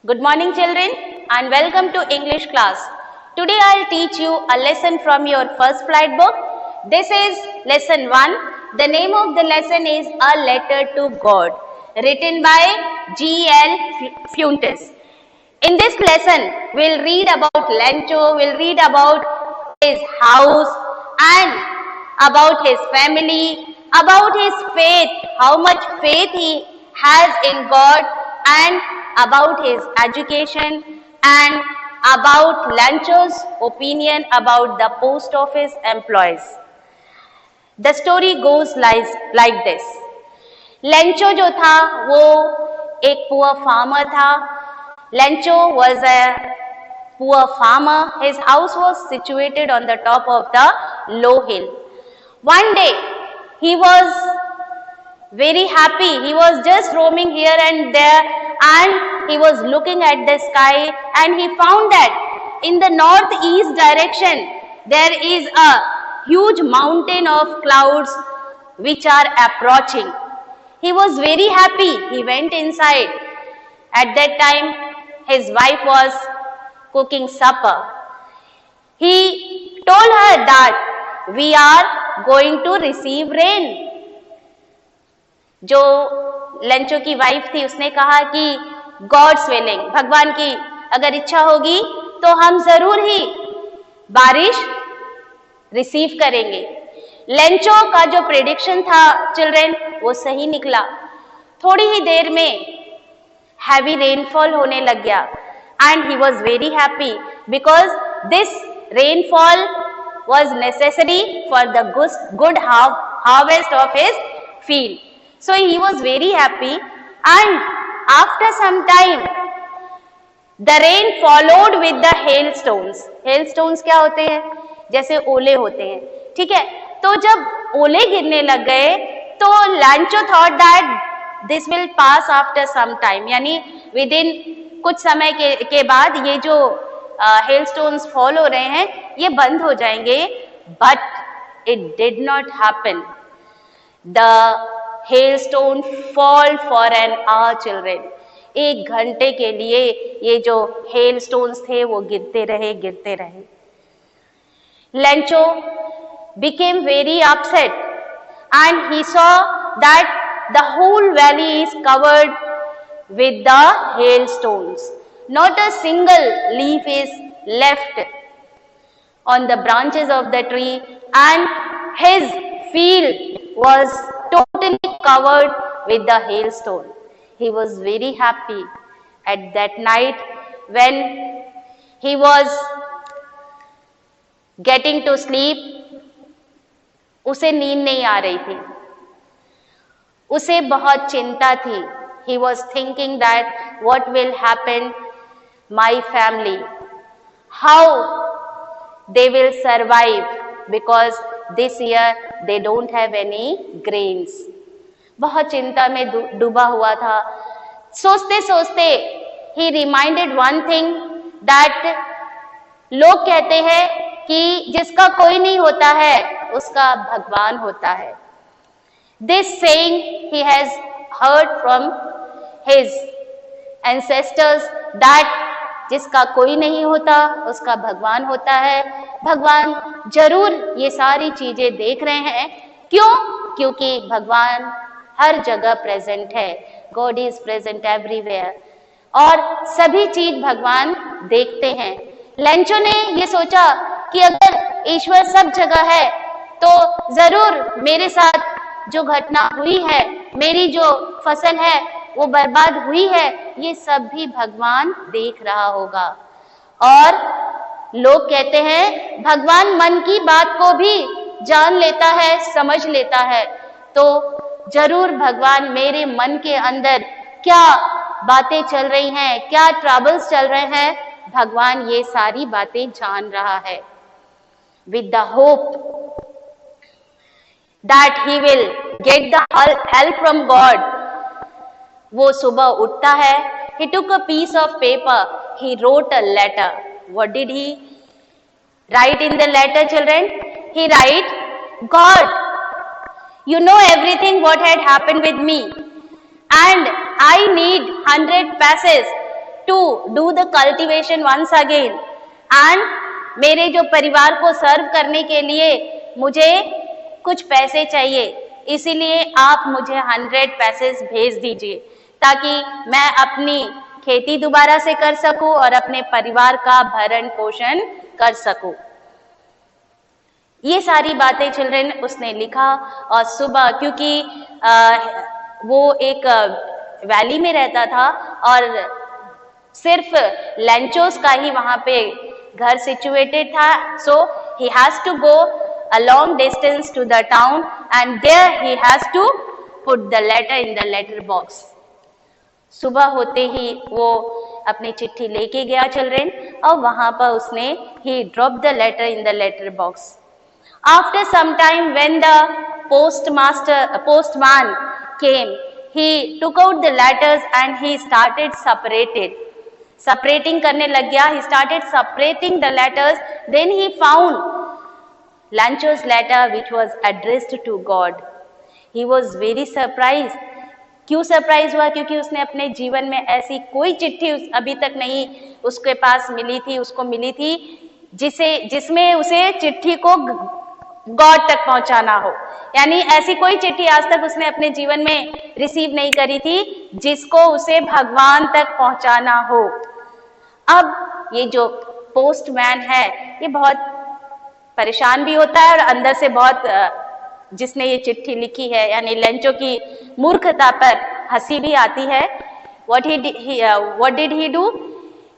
Good morning children and welcome to English class. Today I'll teach you a lesson from your first flight book. This is lesson 1. The name of the lesson is A Letter to God, written by G.L. Fuentes. In this lesson, we'll read about Lencho, we'll read about his house and about his family, about his faith, how much faith he has in God, and about his education and about Lencho's opinion about the post office employees. The story goes like this. Lencho जो था वो एक poor farmer था. Lencho was a poor farmer. His house was situated on the top of the low hill. One day he was very happy. He was just roaming here and there and he was looking at the sky and he found that in the northeast direction there is a huge mountain of clouds which are approaching. He was very happy. He went inside. At that time his wife was cooking supper. He told her that we are going to receive rain. जो Lencho की wife थी उसने कहा कि God's willing, भगवान की अगर इच्छा होगी तो हम जरूर ही बारिश रिसीव करेंगे. लेंचो का जो प्रेडिक्शन था चिल्ड्रन वो सही निकला. थोड़ी ही देर में हैवी रेनफॉल होने लग गया and he was very happy because this rainfall was necessary for the good harvest of his field. So he was very happy and after some time the rain followed with the hailstones. Hailstones क्या होते हैं? जैसे ओले होते हैं, ठीक है. तो जब ओले गिरने लग गए तो Lencho thought that this will pass after some time, यानी within कुछ समय के बाद ये जो hailstones fall हो रहे हैं ये बंद हो जाएंगे. But it did not happen. The hailstone fall for an hour children. एक घंटे के लिए ये जो hailstones थे वो गिरते रहे. Lencho became very upset and he saw that the whole valley is covered with the hailstones. Not a single leaf is left on the branches of the tree and his field was totally covered with the hailstone. He was very happy. At that night when he was getting to sleep, उसे नींद नहीं आ रही थी. उसे बहुत चिंता थी. He was thinking that what will happen my family, how they will survive because this year they don't have any grains. बहुत चिंता में डूबा हुआ था. सोचते सोचते he reminded one thing that लोग कहते हैं कि जिसका कोई नहीं होता है उसका भगवान होता है. This saying he has heard from his ancestors that जिसका कोई नहीं होता उसका भगवान होता है. भगवान जरूर ये सारी चीजें देख रहे हैं. क्यों? क्योंकि भगवान हर जगह प्रेजेंट है. गॉड इज प्रेजेंट एवरीवेयर और सभी चीज भगवान देखते हैं. लेंचो ने ये सोचा कि अगर ईश्वर सब जगह है तो जरूर मेरे साथ जो घटना हुई है, मेरी जो फसल है वो बर्बाद हुई है, ये सब भी भगवान देख रहा होगा. और लोग कहते हैं भगवान मन की बात को भी जान लेता है, समझ लेता है. तो जरूर भगवान मेरे मन के अंदर क्या बातें चल रही हैं, क्या ट्रबल्स चल रहे हैं, भगवान ये सारी बातें जान रहा है. With the hope that he will get the help from God, वो सुबह उठता है. He took a piece of paper. He wrote a letter. What did he write in the letter, children? He write, God, you know everything what had happened with me and I need 100 paces to do the cultivation once again and मेरे जो परिवार को सर्व करने के लिए मुझे कुछ पैसे चाहिए, इसीलिए आप मुझे 100 पैसे भेज दीजिए ताकि मैं अपनी खेती दोबारा से कर सकूं और अपने परिवार का भरण पोषण कर सकूं। ये सारी बातें चिल्ड्रन उसने लिखा। और सुबह, क्योंकि वो एक वैली में रहता था और सिर्फ लेंचोस का ही वहां पे घर सिचुएटेड था, so he has to go a long distance to the town and there he has to put the letter in the letter box. सुबह होते ही वो अपनी चिट्ठी लेके गया चिल्ड्रन और वहां पर उसने he drop the letter in the letter box. After some time, when the postman came, he took out the letters and he started separating करने लग गया। He started separating the letters. Then he found Lancho's letter which was addressed to God. He was very surprised. क्यों surprise हुआ? क्योंकि उसने अपने जीवन में ऐसी कोई चिट्ठी अभी तक नहीं उसके पास मिली थी, उसको मिली थी जिसमें उसे चिट्ठी को गॉड तक पहुंचाना हो। यानी ऐसी कोई चिट्ठी आज तक उसने अपने जीवन में रिसीव नहीं करी थी जिसको उसे भगवान तक पहुंचाना हो। अब ये जो पोस्टमैन है ये बहुत परेशान भी होता है और अंदर से बहुत जिसने ये चिट्ठी लिखी है यानी लेंचो की मूर्खता पर हंसी भी आती है। What did he do?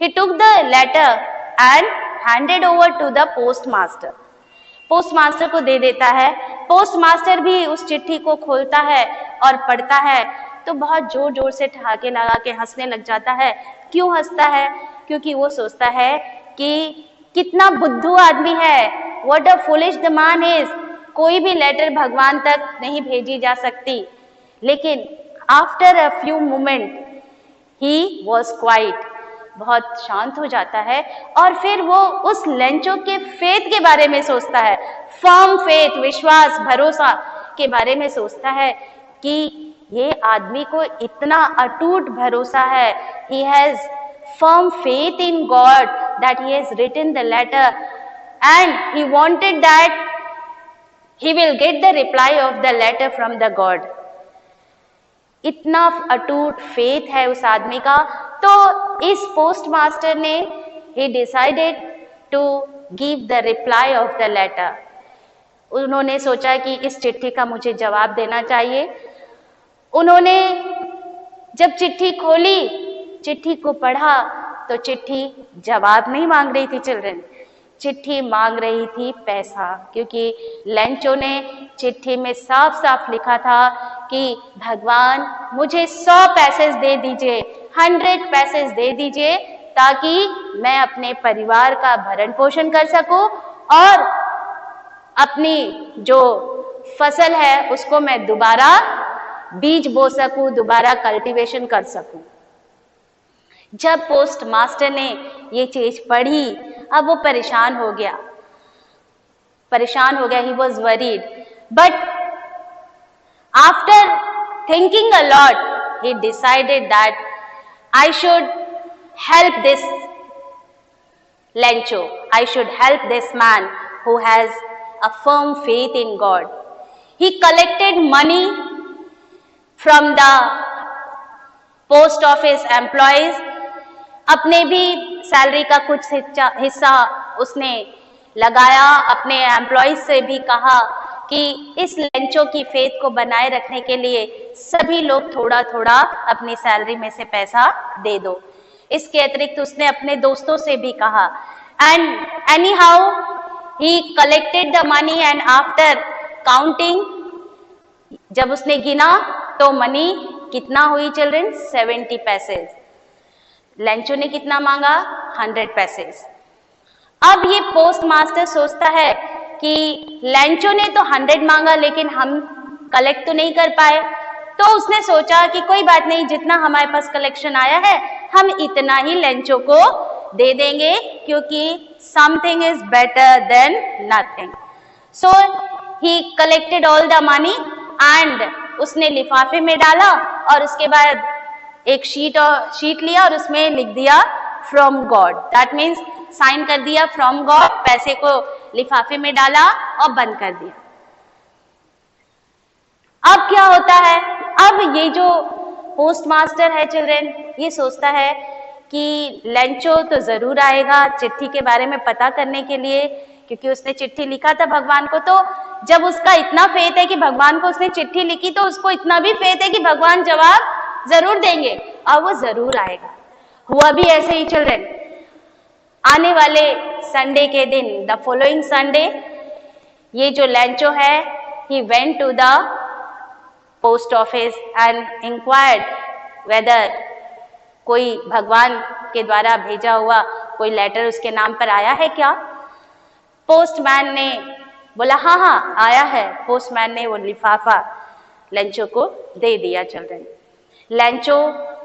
He took the letter and handed over to the postmaster. Postmaster को दे देता है। पोस्टमास्टर भी उस चिट्ठी को खोलता है और पढ़ता है तो बहुत जोर जोर से ठहाके लगा के हंसने लग जाता है। क्यों हंसता है? क्योंकि वो सोचता है कि कितना बुद्धू आदमी है, what a foolish the man is. कोई भी लेटर भगवान तक नहीं भेजी जा सकती। लेकिन after a few moment he was quite, बहुत शांत हो जाता है और फिर वो उस लेंचो के फेथ के बारे में सोचता है, फर्म फेथ, विश्वास, भरोसा के बारे में सोचता है कि ये आदमी को इतना अटूट भरोसा है। He has firm faith in God that he has written the letter and he wanted that he will get the reply of the letter from the God. इतना अटूट फेथ है उस आदमी का। तो इस पोस्टमास्टर ने he decided to give the reply of the letter. उन्होंने सोचा कि इस चिट्ठी का मुझे जवाब देना चाहिए। उन्होंने जब चिट्ठी खोली, चिट्ठी को पढ़ा तो चिट्ठी जवाब नहीं मांग रही थी चिल्ड्रन, चिट्ठी मांग रही थी पैसा। क्योंकि लेंचो ने चिट्ठी में साफ साफ लिखा था कि भगवान मुझे 100 पैसे दे दीजिए, 100 पैसे दे दीजिए ताकि मैं अपने परिवार का भरण पोषण कर सकूं और अपनी जो फसल है उसको मैं दोबारा बीज बो सकूं, दोबारा कल्टीवेशन कर सकूं। जब पोस्ट मास्टर ने ये चीज पढ़ी अब वो परेशान हो गया, he was worried. But after thinking a lot he decided that I should help this Lencho, I should help this man who has a firm faith in God. He collected money from the post office employees, अपने भी salary का कुछ हिस्सा उसने लगाया। अपने employees से भी कहा कि इस लेंचो की फेथ को बनाए रखने के लिए सभी लोग थोड़ा थोड़ा अपनी सैलरी में से पैसा दे दो। इसके अतिरिक्त उसने अपने दोस्तों से भी कहा। And any how he collected the money and after counting, जब उसने गिना तो मनी कितना हुई चिल्ड्रन? 70 पैसे। लेंचो ने कितना मांगा? 100 पैसे। अब ये पोस्ट मास्टर सोचता है कि लेंचो ने तो 100 मांगा लेकिन हम कलेक्ट तो नहीं कर पाए, तो उसने सोचा कि कोई बात नहीं, जितना हमारे पास कलेक्शन आया है हम इतना ही लेंचो को दे देंगे क्योंकि something is better than nothing. So he collected all the money and उसने लिफाफे में डाला और उसके बाद एक शीट लिया और उसमें लिख दिया from God, that means sign कर दिया फ्रॉम गॉड, पैसे को लिफाफे में डाला और बंद कर दिया। अब क्या होता है, अब ये जो पोस्ट मास्टर है चिल्ड्रन, ये सोचता है कि लेंचो तो जरूर आएगा चिट्ठी के बारे में पता करने के लिए, क्योंकि उसने चिट्ठी लिखा था भगवान को। तो जब उसका इतना फेथ है कि भगवान को उसने चिट्ठी लिखी, तो उसको इतना भी फेथ है कि भगवान जवाब जरूर देंगे और वो जरूर आएगा। हुआ भी ऐसे ही चिल्ड्रन। आने वाले संडे के दिन, द फॉलोइंग संडे, ये जो लेंचो है, he went to the post office and inquired whether कोई भगवान के द्वारा भेजा हुआ कोई लेटर उसके नाम पर आया है क्या। पोस्टमैन ने बोला हाँ हाँ आया है। पोस्टमैन ने वो लिफाफा लेंचो को दे दिया चिल्ड्रन। लेंचो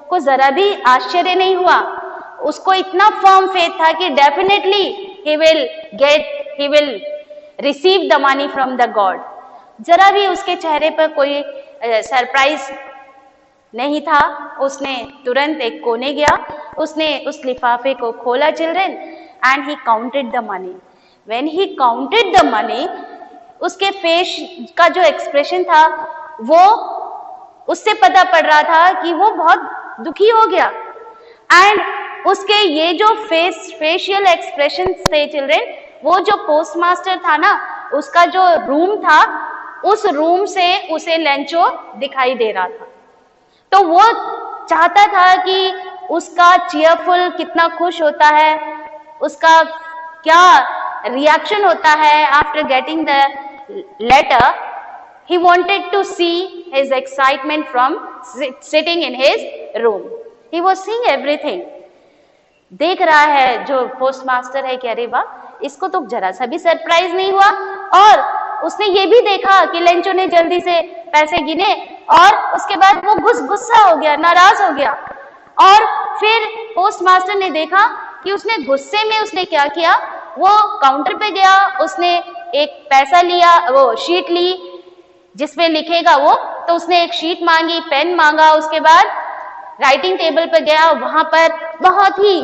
को जरा भी आश्चर्य नहीं हुआ, उसको इतना फर्म फेथ था कि definitely he will receive the money from the God. जरा भी उसके चेहरे पर कोई सरप्राइज नहीं था। उसने तुरंत एक कोने गया, उसने उस लिफाफे को खोला children, and he counted the money. When he counted the money, उसके फेस का जो एक्सप्रेशन था वो उससे पता पड़ रहा था कि वो बहुत दुखी हो गया। एंड उसके ये जो फेशियल एक्सप्रेशन थे चिल्ड्रन, वो जो पोस्ट मास्टर था ना, उसका जो रूम था, उस रूम से उसे लेंचो दिखाई दे रहा था। तो वो चाहता था कि उसका चीयरफुल कितना खुश होता है, उसका क्या रिएक्शन होता है after getting the letter. He wanted to see his excitement from sitting in his room. He was seeing everything. देख रहा है जो पोस्ट मास्टर है कि अरे वाह, इसको तो जरा सा भी सरप्राइज नहीं हुआ। और उसने ये भी देखा कि लेंचो ने जल्दी से पैसे गिने और उसके बाद वो गुस्सा हो गया, नाराज हो गया। और फिर पोस्ट मास्टर ने देखा कि उसने गुस्से में उसने क्या किया, वो काउंटर पे गया, उसने एक पैसा लिया, वो शीट ली जिसमें लिखेगा वो, तो उसने एक शीट मांगी, पेन मांगा, उसके बाद राइटिंग टेबल पर गया। वहां पर बहुत ही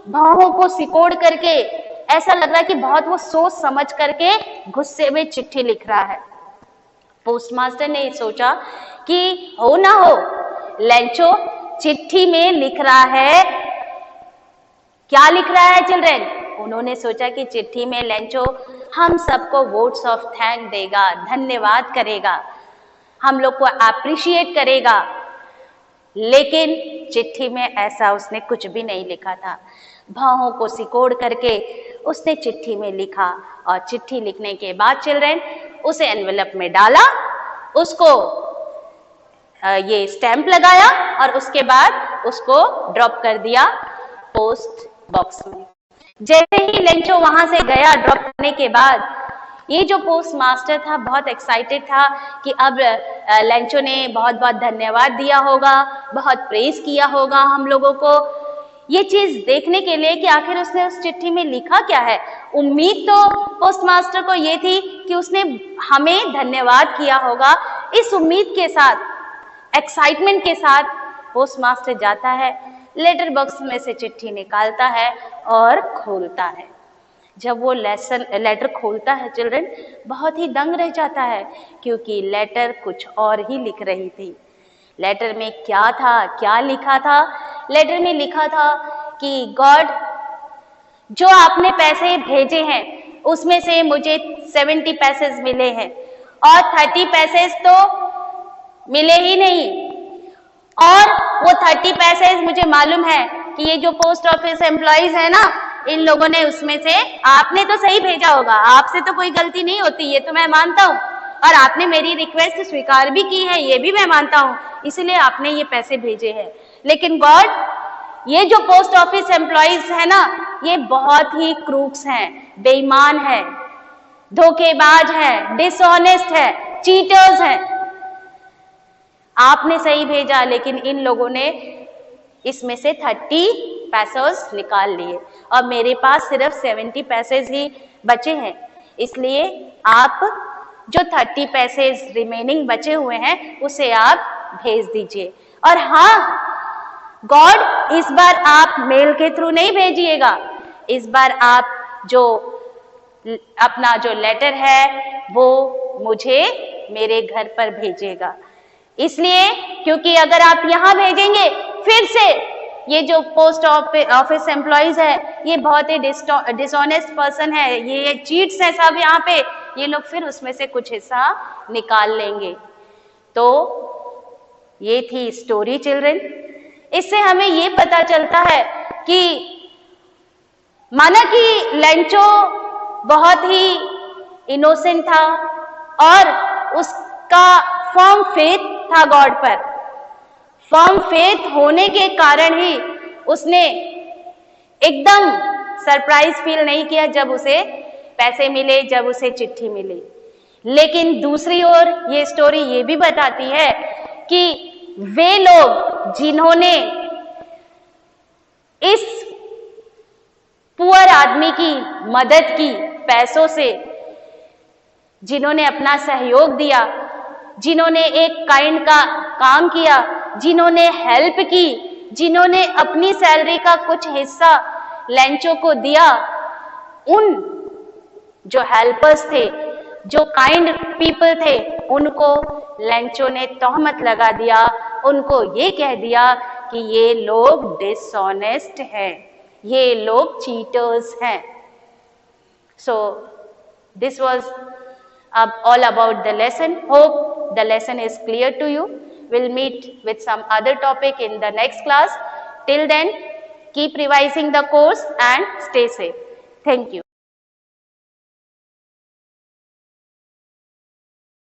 भावों को सिकोड़ करके ऐसा लग रहा है कि बहुत वो सोच समझ करके गुस्से में चिट्ठी लिख रहा है। पोस्टमास्टर ने सोचा कि हो ना हो लेंचो चिट्ठी में लिख रहा है, क्या लिख रहा है चिल्ड्रन। उन्होंने सोचा कि चिट्ठी में लेंचो हम सबको वोट्स ऑफ थैंक देगा, धन्यवाद करेगा, हम लोग को अप्रिशिएट करेगा। लेकिन चिट्ठी में ऐसा उसने कुछ भी नहीं लिखा था। भावों को सिकोड़ करके उसने चिट्ठी में लिखा, और चिट्ठी लिखने के बाद चिल्ड्रन उसे एनवेलप में डाला, उसको ये स्टैंप लगाया और उसके बाद उसको ड्रॉप कर दिया पोस्ट बॉक्स में। जैसे ही लेंचो वहां से गया ड्रॉप करने के बाद, ये जो पोस्ट मास्टर था बहुत एक्साइटेड था कि अब लेंचो ने बहुत बहुत धन्यवाद दिया होगा, बहुत प्रेज किया होगा हम लोगों को, ये चीज देखने के लिए कि आखिर उसने उस चिट्ठी में लिखा क्या है। उम्मीद तो पोस्ट मास्टर को ये थी कि उसने हमें धन्यवाद किया होगा। इस उम्मीद के साथ, एक्साइटमेंट के साथ पोस्ट मास्टर जाता है, लेटर बॉक्स में से चिट्ठी निकालता है और खोलता है। जब वो लेटर खोलता है चिल्ड्रन, बहुत ही दंग रह जाता है, क्योंकि लेटर कुछ और ही लिख रही थी। लेटर में क्या था, क्या लिखा था? लेटर में लिखा था कि गॉड, जो आपने पैसे भेजे हैं उसमें से मुझे 70 पैसे मिले हैं और 30 पैसे तो मिले ही नहीं, और वो 30 पैसे मुझे मालूम है कि ये जो पोस्ट ऑफिस एम्प्लॉइज है ना, इन लोगों ने उसमें से, आपने तो सही भेजा होगा, आपसे तो कोई गलती नहीं होती, ये तो मैं मानता हूँ, और आपने मेरी रिक्वेस्ट स्वीकार भी की है, ये भी मैं मानता हूँ, इसलिए आपने ये पैसे भेजे हैं। लेकिन गॉड, ये जो पोस्ट ऑफिस एम्प्लॉइज है ना, ये बहुत ही क्रूक्स हैं, बेईमान है, धोखेबाज है, डिसऑनेस्ट है, चीटर्स हैं। आपने सही भेजा, लेकिन इन लोगों ने इसमें से 30 पैसे निकाल लिए और मेरे पास सिर्फ 70 पैसे ही बचे हैं, इसलिए आप जो 30 पैसे रिमेनिंग बचे हुए हैं उसे आप भेज दीजिए। और हाँ, गॉड इस बार आप मेल के थ्रू नहीं भेजिएगा, इस बार आप जो अपना जो लेटर है वो मुझे मेरे घर पर भेजिएगा। इसलिए क्योंकि अगर आप यहां भेजेंगे, फिर से ये जो पोस्ट ऑफिस एम्प्लॉइज है ये बहुत ही डिसऑनेस्ट पर्सन है, ये चीट्स है सब यहाँ पे, ये लोग फिर उसमें से कुछ हिस्सा निकाल लेंगे। तो ये थी स्टोरी चिल्ड्रन। इससे हमें ये पता चलता है कि माना कि लेंचो बहुत ही इनोसेंट था और उसका फर्म फेथ था गॉड पर। फर्म फेथ होने के कारण ही उसने एकदम सरप्राइज फील नहीं किया जब उसे पैसे मिले, जब उसे चिट्ठी मिली। लेकिन दूसरी ओर ये स्टोरी ये भी बताती है कि वे लोग जिन्होंने इस पुअर आदमी की मदद की पैसों से, जिन्होंने अपना सहयोग दिया, जिन्होंने एक काइंड का काम किया, जिन्होंने हेल्प की, जिन्होंने अपनी सैलरी का कुछ हिस्सा लेंचो को दिया, उन जो हेल्पर्स थे, जो काइंड पीपल थे, उनको लेंचो ने तोहमत लगा दिया, उनको ये कह दिया कि ये लोग डिसऑनेस्ट हैं, ये लोग चीटर्स हैं। So this was all about the lesson. Hope the lesson is clear to you. We'll meet with some other topic in the next class. Till then, keep revising the course and stay safe. Thank you.